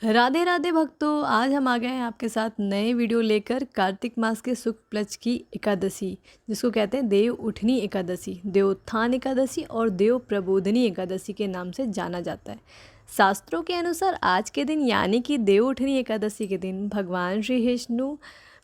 राधे राधे भक्तों, आज हम आ गए हैं आपके साथ नए वीडियो लेकर कार्तिक मास के शुक्ल पक्ष की एकादशी, जिसको कहते हैं देव उठनी एकादशी, देवोत्थान एकादशी और देव प्रबोधनी एकादशी के नाम से जाना जाता है। शास्त्रों के अनुसार आज के दिन यानी कि देव उठनी एकादशी के दिन भगवान श्री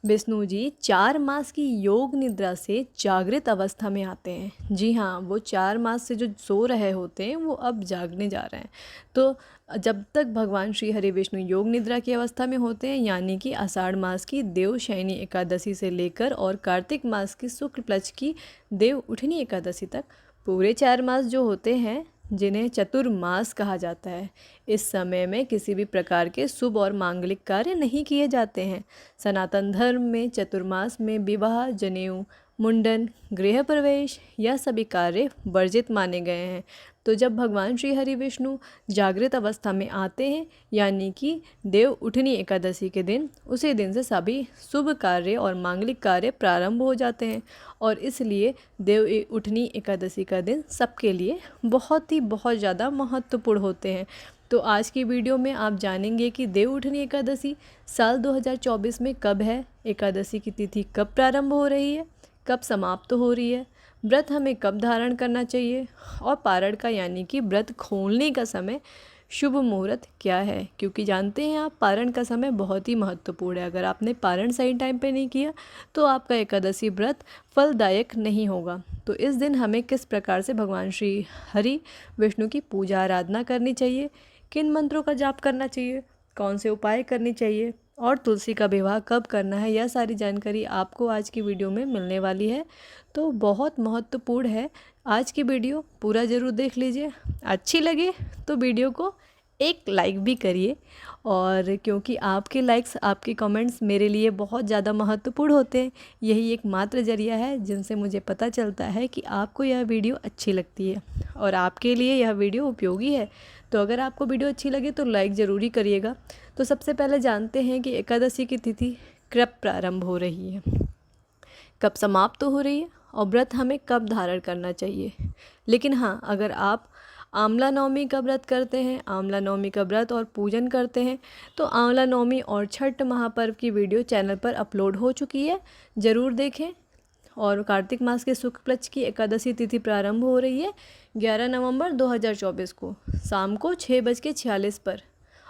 विष्णु जी 4 मास की योग निद्रा से जागृत अवस्था में आते हैं। जी हाँ, वो 4 मास से जो सो रहे होते हैं वो अब जागने जा रहे हैं। तो जब तक भगवान श्री हरि विष्णु योग निद्रा की अवस्था में होते हैं यानी कि आषाढ़ मास की देवशयनी एकादशी से लेकर और कार्तिक मास की शुक्ल पक्ष की देव उठनी एकादशी तक पूरे 4 मास जो होते हैं, जिन्हें चतुर्मास कहा जाता है, इस समय में किसी भी प्रकार के शुभ और मांगलिक कार्य नहीं किए जाते हैं। सनातन धर्म में चतुर्मास में विवाह, जनेऊ, मुंडन, गृह प्रवेश यह सभी कार्य वर्जित माने गए हैं। तो जब भगवान श्री हरि विष्णु जागृत अवस्था में आते हैं यानी कि देव उठनी एकादशी के दिन, उसी दिन से सभी शुभ कार्य और मांगलिक कार्य प्रारंभ हो जाते हैं और इसलिए देव उठनी एकादशी का दिन सबके लिए बहुत ज़्यादा महत्वपूर्ण होते हैं। तो आज की वीडियो में आप जानेंगे कि देव उठनी एकादशी साल 2024 में कब है, एकादशी की तिथि कब प्रारंभ हो रही है, कब समाप्त हो रही है, व्रत हमें कब धारण करना चाहिए और पारण का यानी कि व्रत खोलने का समय शुभ मुहूर्त क्या है। क्योंकि जानते हैं आप, पारण का समय बहुत ही महत्वपूर्ण है। अगर आपने पारण सही टाइम पे नहीं किया तो आपका एकादशी व्रत फलदायक नहीं होगा। तो इस दिन हमें किस प्रकार से भगवान श्री हरि विष्णु की पूजा आराधना करनी चाहिए, किन मंत्रों का जाप करना चाहिए, कौन से उपाय करने चाहिए और तुलसी का विवाह कब करना है, यह सारी जानकारी आपको आज की वीडियो में मिलने वाली है। तो बहुत महत्वपूर्ण है आज की वीडियो, पूरा ज़रूर देख लीजिए। अच्छी लगे तो वीडियो को एक लाइक भी करिए, और क्योंकि आपके लाइक्स, आपके कमेंट्स मेरे लिए बहुत ज़्यादा महत्वपूर्ण होते हैं। यही एक मात्र जरिया है जिनसे मुझे पता चलता है कि आपको यह वीडियो अच्छी लगती है और आपके लिए यह वीडियो उपयोगी है। तो अगर आपको वीडियो अच्छी लगे तो लाइक ज़रूरी करिएगा। तो सबसे पहले जानते हैं कि एकादशी की तिथि कब प्रारंभ हो रही है, कब समाप्त हो रही है और व्रत हमें कब धारण करना चाहिए। लेकिन हाँ, अगर आप आंवला नवमी का व्रत करते हैं, आंवला नवमी का व्रत और पूजन करते हैं, तो आंवला नवमी और छठ महापर्व की वीडियो चैनल पर अपलोड हो चुकी है, ज़रूर देखें। और कार्तिक मास के शुक्ल पक्ष की एकादशी तिथि प्रारंभ हो रही है 11 नवंबर 2024 को शाम को 6:46 पर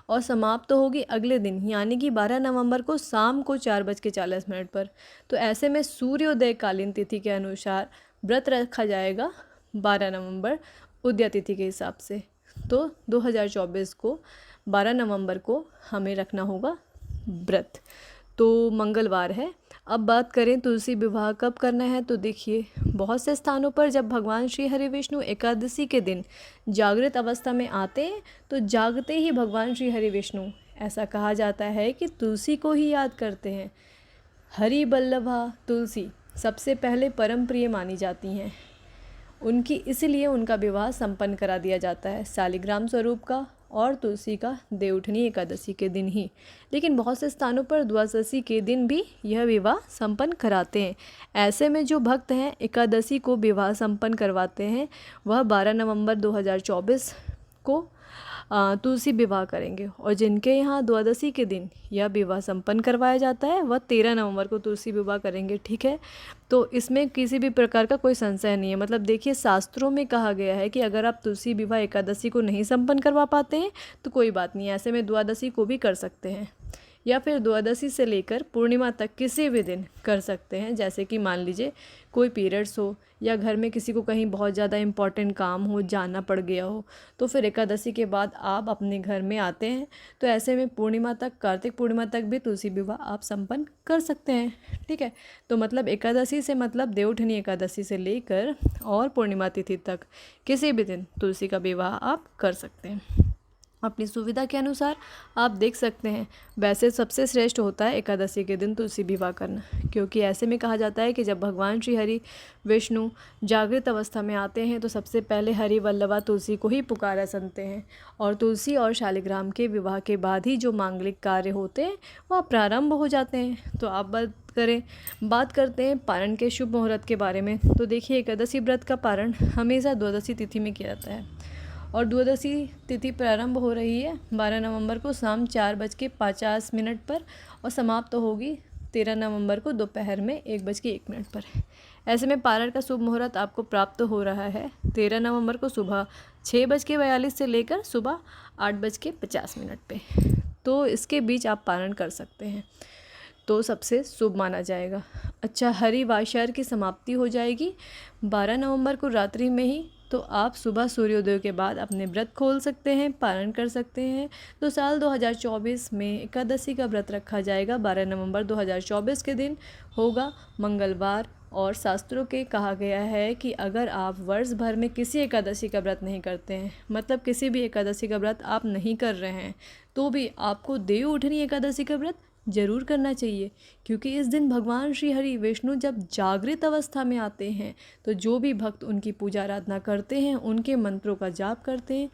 और समाप्त तो होगी अगले दिन यानी कि 12 नवंबर को शाम को 4:40 पर। तो ऐसे में सूर्योदय कालीन तिथि के अनुसार व्रत रखा जाएगा 12 नवंबर उदय तिथि के हिसाब से। तो 2024 को 12 नवंबर को हमें रखना होगा व्रत, तो मंगलवार है। अब बात करें तुलसी विवाह कब करना है, तो देखिए, बहुत से स्थानों पर जब भगवान श्री हरि विष्णु एकादशी के दिन जागृत अवस्था में आते हैं तो जागते ही भगवान श्री हरि विष्णु, ऐसा कहा जाता है कि तुलसी को ही याद करते हैं। हरि बल्लभा तुलसी सबसे पहले परम प्रिय मानी जाती हैं उनकी, इसलिए उनका विवाह संपन्न करा दिया जाता है शालिग्राम स्वरूप का और तुलसी का देवउठनी एकादशी के दिन ही। लेकिन बहुत से स्थानों पर द्वादशी के दिन भी यह विवाह संपन्न कराते हैं। ऐसे में जो भक्त हैं एकादशी को विवाह संपन्न करवाते हैं, वह 12 नवंबर 2024 को तुलसी विवाह करेंगे, और जिनके यहाँ द्वादशी के दिन यह विवाह संपन्न करवाया जाता है वह 13 नवंबर को तुलसी विवाह करेंगे। ठीक है, तो इसमें किसी भी प्रकार का कोई संशय नहीं है। मतलब देखिए, शास्त्रों में कहा गया है कि अगर आप तुलसी विवाह एकादशी को नहीं संपन्न करवा पाते हैं तो कोई बात नहीं, ऐसे में द्वादशी को भी कर सकते हैं या फिर द्वादशी से लेकर पूर्णिमा तक किसी भी दिन कर सकते हैं। जैसे कि मान लीजिए कोई पीरियड्स हो या घर में किसी को कहीं बहुत ज़्यादा इम्पॉर्टेंट काम हो, जाना पड़ गया हो, तो फिर एकादशी के बाद आप अपने घर में आते हैं, तो ऐसे में पूर्णिमा तक, कार्तिक पूर्णिमा तक भी तुलसी विवाह आप संपन्न कर सकते हैं। ठीक है, तो मतलब एकादशी से मतलब देवउठनी एकादशी से लेकर और पूर्णिमा तिथि तक किसी भी दिन तुलसी का विवाह आप कर सकते हैं अपनी सुविधा के अनुसार। आप देख सकते हैं, वैसे सबसे श्रेष्ठ होता है एकादशी के दिन तुलसी विवाह करना, क्योंकि ऐसे में कहा जाता है कि जब भगवान श्री हरि विष्णु जागृत अवस्था में आते हैं तो सबसे पहले हरि वल्लभा तुलसी को ही पुकारा सुनते हैं, और तुलसी और शालिग्राम के विवाह के बाद ही जो मांगलिक कार्य होते हैं वह प्रारंभ हो जाते हैं। तो आप बात करते हैं पारण के शुभ मुहूर्त के बारे में। तो देखिए, एकादशी व्रत का पारण हमेशा द्वादशी तिथि में किया जाता है और द्वादशी तिथि प्रारंभ हो रही है 12 नवंबर को शाम 4:50 पर और समाप्त होगी 13 नवंबर को दोपहर में 1:01 पर। ऐसे में पारण का शुभ मुहूर्त आपको प्राप्त हो रहा है 13 नवंबर को सुबह 6:42 से लेकर सुबह 8:50 पे। तो इसके बीच आप पारण कर सकते हैं, तो सबसे शुभ माना जाएगा। अच्छा, हरिवासर की समाप्ति हो जाएगी 12 नवंबर को रात्रि में ही, तो आप सुबह सूर्योदय के बाद अपने व्रत खोल सकते हैं, पारण कर सकते हैं। तो साल 2024 में एकादशी का व्रत रखा जाएगा 12 नवंबर 2024 के दिन होगा मंगलवार। और शास्त्रों के कहा गया है कि अगर आप वर्ष भर में किसी एकादशी का व्रत नहीं करते हैं, मतलब किसी भी एकादशी का व्रत आप नहीं कर रहे हैं, तो भी आपको देव उठनी एकादशी का व्रत जरूर करना चाहिए, क्योंकि इस दिन भगवान श्री हरि विष्णु जब जागृत अवस्था में आते हैं तो जो भी भक्त उनकी पूजा आराधना करते हैं, उनके मंत्रों का जाप करते हैं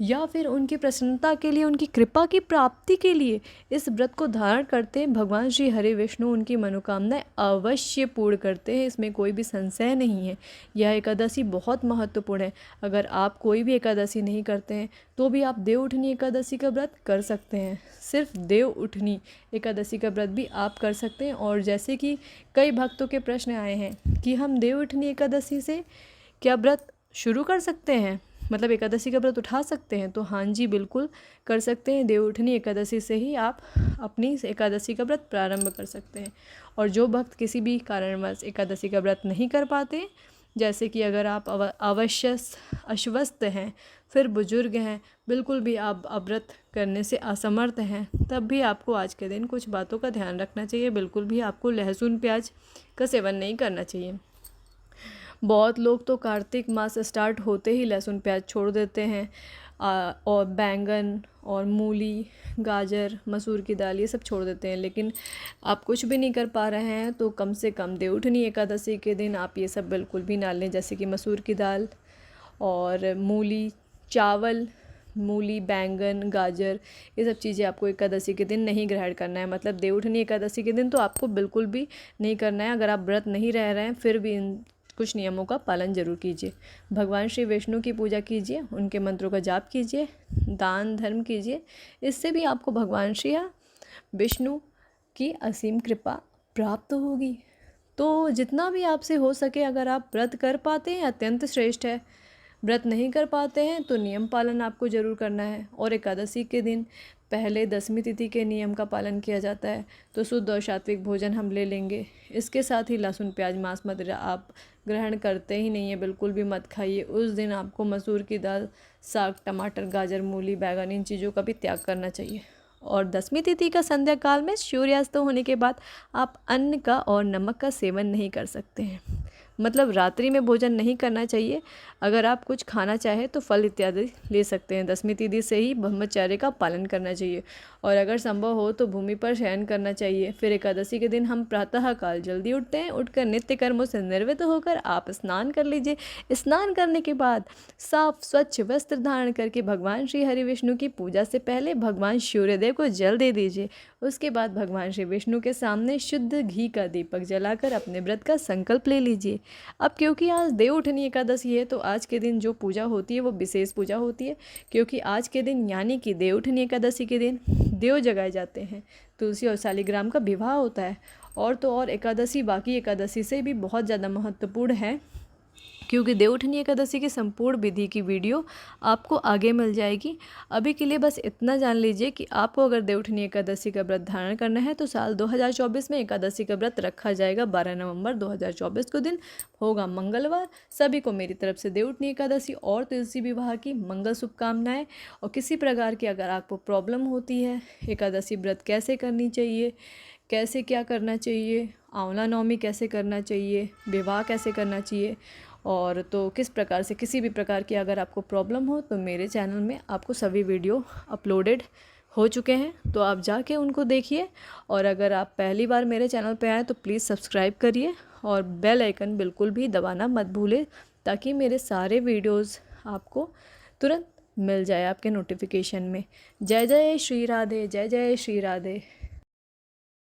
या फिर उनकी प्रसन्नता के लिए, उनकी कृपा की प्राप्ति के लिए इस व्रत को धारण करते हैं, भगवान श्री हरि विष्णु उनकी मनोकामनाएं अवश्य पूर्ण करते हैं। इसमें कोई भी संशय नहीं है। यह एकादशी बहुत महत्वपूर्ण है। अगर आप कोई भी एकादशी नहीं करते हैं तो भी आप देव उठनी एकादशी का व्रत कर सकते हैं। सिर्फ देव उठनी एकादशी का व्रत भी आप कर सकते हैं। और जैसे कि कई भक्तों के प्रश्न आए हैं कि हम देव उठनी एकादशी से क्या व्रत शुरू कर सकते हैं, मतलब एकादशी का व्रत उठा सकते हैं, तो हाँ जी, बिल्कुल कर सकते हैं। देव उठनी एकादशी से ही आप अपनी एकादशी का व्रत प्रारंभ कर सकते हैं। और जो भक्त किसी भी कारणवश एकादशी का व्रत नहीं कर पाते, जैसे कि अगर आप अस्वस्थ हैं, फिर बुजुर्ग हैं, बिल्कुल भी आप व्रत करने से असमर्थ हैं, तब भी आपको आज के दिन कुछ बातों का ध्यान रखना चाहिए। बिल्कुल भी आपको लहसुन प्याज का सेवन नहीं करना चाहिए। बहुत लोग तो कार्तिक मास स्टार्ट होते ही लहसुन प्याज छोड़ देते हैं, और बैंगन और मूली, गाजर, मसूर की दाल ये सब छोड़ देते हैं। लेकिन आप कुछ भी नहीं कर पा रहे हैं तो कम से कम देव उठनी एकादशी के दिन आप ये सब बिल्कुल भी ना लें, जैसे कि मसूर की दाल और मूली, चावल, मूली, बैंगन, गाजर, ये सब चीज़ें आपको एकादशी के दिन नहीं ग्रहण करना है। मतलब देव उठनी एकादशी के दिन तो आपको बिल्कुल भी नहीं करना है। अगर आप व्रत नहीं रह रहे हैं फिर भी इन कुछ नियमों का पालन जरूर कीजिए। भगवान श्री विष्णु की पूजा कीजिए, उनके मंत्रों का जाप कीजिए, दान धर्म कीजिए। इससे भी आपको भगवान श्री विष्णु की असीम कृपा प्राप्त होगी। तो जितना भी आपसे हो सके, अगर आप व्रत कर पाते हैं अत्यंत श्रेष्ठ है। व्रत नहीं कर पाते हैं तो नियम पालन आपको ज़रूर करना है। और एकादशी के दिन पहले दसवीं तिथि के नियम का पालन किया जाता है, तो शुद्ध और सात्विक भोजन हम ले लेंगे। इसके साथ ही लहसुन प्याज मांस मदिरा आप ग्रहण करते ही नहीं है, बिल्कुल भी मत खाइए। उस दिन आपको मसूर की दाल, साग, टमाटर, गाजर, मूली, बैंगन, इन चीज़ों का भी त्याग करना चाहिए। और दसवीं तिथि का संध्या काल में सूर्यास्त होने के बाद आप अन्न का और नमक का सेवन नहीं कर सकते हैं, मतलब रात्रि में भोजन नहीं करना चाहिए। अगर आप कुछ खाना चाहें तो फल इत्यादि ले सकते हैं। दसवीं तिथि से ही ब्रह्मचर्य का पालन करना चाहिए और अगर संभव हो तो भूमि पर शयन करना चाहिए। फिर एकादशी के दिन हम प्रातः काल जल्दी उठते हैं। उठकर नित्य कर्मों से निर्वृत्त होकर आप स्नान कर लीजिए। स्नान करने के बाद साफ स्वच्छ वस्त्र धारण करके भगवान श्री हरि विष्णु की पूजा से पहले भगवान सूर्यदेव को जल दे दीजिए। उसके बाद भगवान श्री विष्णु के सामने शुद्ध घी का दीपक जलाकर अपने व्रत का संकल्प ले लीजिए। अब क्योंकि आज देव उठनी एकादशी है तो आज के दिन जो पूजा होती है वो विशेष पूजा होती है, क्योंकि आज के दिन यानी कि देव उठनी एकादशी के दिन देव जगाए जाते हैं, तुलसी और शालिग्राम का विवाह होता है। और तो और एकादशी बाकी एकादशी से भी बहुत ज़्यादा महत्वपूर्ण है, क्योंकि देव उठनी एकादशी की संपूर्ण विधि की वीडियो आपको आगे मिल जाएगी। अभी के लिए बस इतना जान लीजिए कि आपको अगर देव उठनी एकादशी का व्रत धारण करना है तो साल 2024 में एकादशी का व्रत रखा जाएगा 12 नवंबर 2024 को दिन होगा मंगलवार। सभी को मेरी तरफ से देव उठनी एकादशी और तुलसी विवाह की मंगल शुभकामनाएं। और किसी प्रकार की अगर आपको प्रॉब्लम होती है, एकादशी व्रत कैसे करनी चाहिए, कैसे क्या करना चाहिए, आंवला नवमी कैसे करना चाहिए, विवाह कैसे करना चाहिए, और तो किस प्रकार से किसी भी प्रकार की अगर आपको प्रॉब्लम हो तो मेरे चैनल में आपको सभी वीडियो अपलोडेड हो चुके हैं, तो आप जाके उनको देखिए। और अगर आप पहली बार मेरे चैनल पे आए तो प्लीज़ सब्सक्राइब करिए और बेल आइकन बिल्कुल भी दबाना मत भूलें, ताकि मेरे सारे वीडियोज़ आपको तुरंत मिल जाए आपके नोटिफिकेशन में। जय जय श्री राधे, जय जय श्री राधे।